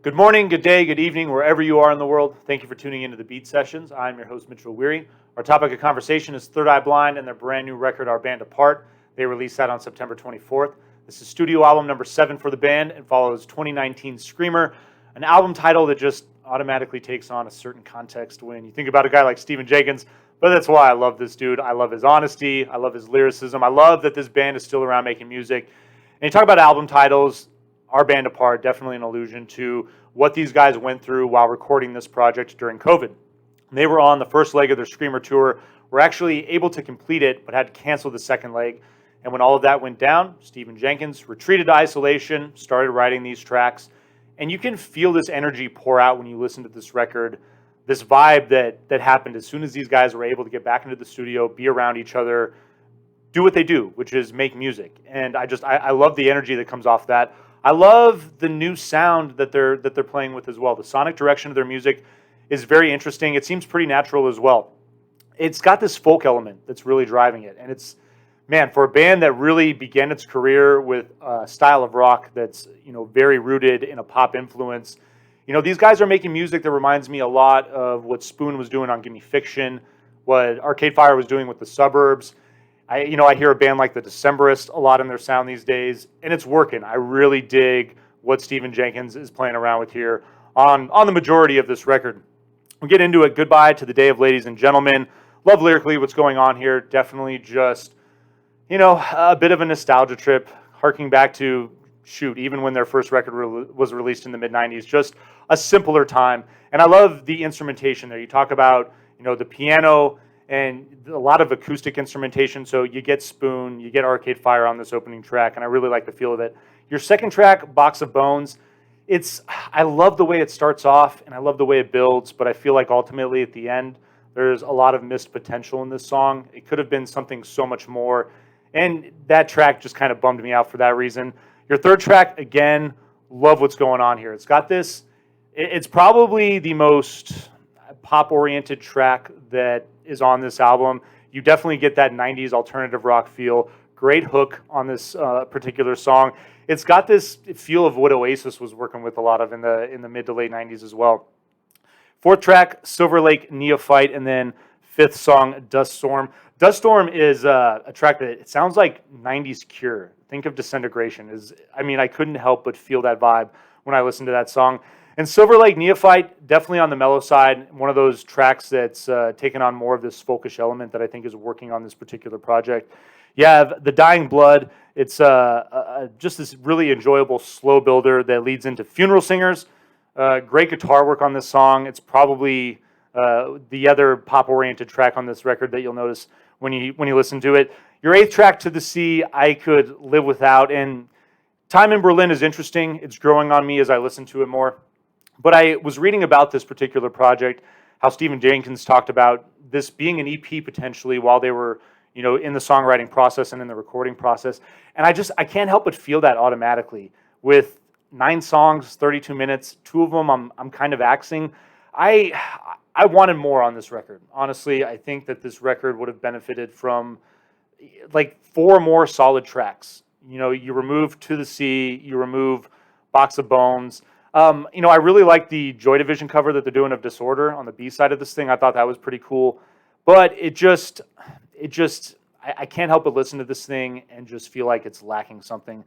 Good morning, good day, good evening, wherever you are in the world. Thank you for tuning into the Beat Sessions. I'm your host, Mitchell Weary. Our topic of conversation is Third Eye Blind and their brand new record, Our Band Apart. They released that on September 24th. This is studio album number 7 for the band and follows 2019 Screamer, an album title that just automatically takes on a certain context when you think about a guy like Stephen Jenkins. But that's why I love this dude. I love his honesty. I love his lyricism. I love that this band is still around making music. And you talk about album titles, Our Band Apart, definitely an allusion to what these guys went through while recording this project during COVID. They were on the first leg of their Screamer tour, were actually able to complete it, but had to cancel the second leg. And when all of that went down, Stephen Jenkins retreated to isolation, started writing these tracks. And you can feel this energy pour out when you listen to this record, this vibe that happened as soon as these guys were able to get back into the studio, be around each other, do what they do, which is make music. And I love the energy that comes off that. I love the new sound that they're playing with as well. The sonic direction of their music is very interesting. It seems pretty natural as well. It's got this folk element that's really driving it. And it's, man, for a band that really began its career with a style of rock that's, very rooted in a pop influence, these guys are making music that reminds me a lot of what Spoon was doing on Gimme Fiction, what Arcade Fire was doing with The Suburbs. I hear a band like the Decemberists a lot in their sound these days, and it's working. I really dig what Stephen Jenkins is playing around with here on the majority of this record. We'll get into it. Goodbye to the Day of Ladies and Gentlemen. Love lyrically what's going on here. Definitely just, a bit of a nostalgia trip, harking back to, even when their first record was released in the mid-90s, just a simpler time. And I love the instrumentation there. You talk about, the piano and a lot of acoustic instrumentation. So you get Spoon, you get Arcade Fire on this opening track, and I really like the feel of it. Your second track, Box of Bones, I love the way it starts off, and I love the way it builds, but I feel like ultimately at the end, there's a lot of missed potential in this song. It could have been something so much more, and that track just kind of bummed me out for that reason. Your third track, again, love what's going on here. It's got this, it's probably the most pop-oriented track that is on this album. You definitely get that 90s alternative rock feel. Great hook on this particular song. It's got this feel of what Oasis was working with a lot of in the mid to late 90s as well. Fourth track, Silver Lake Neophyte, and then fifth song, Dust Storm. Dust Storm is a track that it sounds like 90s Cure. Think of Disintegration. I couldn't help but feel that vibe when I listened to that song. And Silver Lake Neophyte, definitely on the mellow side, one of those tracks that's taken on more of this folkish element that I think is working on this particular project. You have The Dying Blood. It's just this really enjoyable slow builder that leads into Funeral Singers. Great guitar work on this song. It's probably the other pop-oriented track on this record that you'll notice when you listen to it. Your eighth track, To the Sea, I could live without. And Time in Berlin is interesting. It's growing on me as I listen to it more. But I was reading about this particular project, how Stephen Jenkins talked about this being an EP potentially while they were, in the songwriting process and in the recording process. And I can't help but feel that automatically. With 9 songs, 32 minutes, 2 of them I'm kind of axing. I wanted more on this record. Honestly, I think that this record would have benefited from like 4 more solid tracks. You remove To the Sea, you remove Box of Bones. I really like the Joy Division cover that they're doing of Disorder on the B side of this thing. I thought that was pretty cool. But I can't help but listen to this thing and just feel like it's lacking something.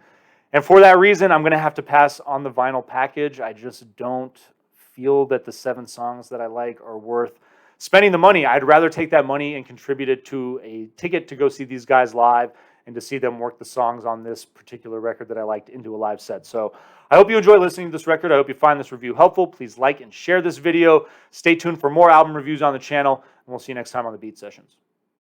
And for that reason, I'm going to have to pass on the vinyl package. I just don't feel that the 7 songs that I like are worth spending the money. I'd rather take that money and contribute it to a ticket to go see these guys live and to see them work the songs on this particular record that I liked into a live set. So I hope you enjoy listening to this record. I hope you find this review helpful. Please like and share this video. Stay tuned for more album reviews on the channel, and we'll see you next time on the Beat Sessions.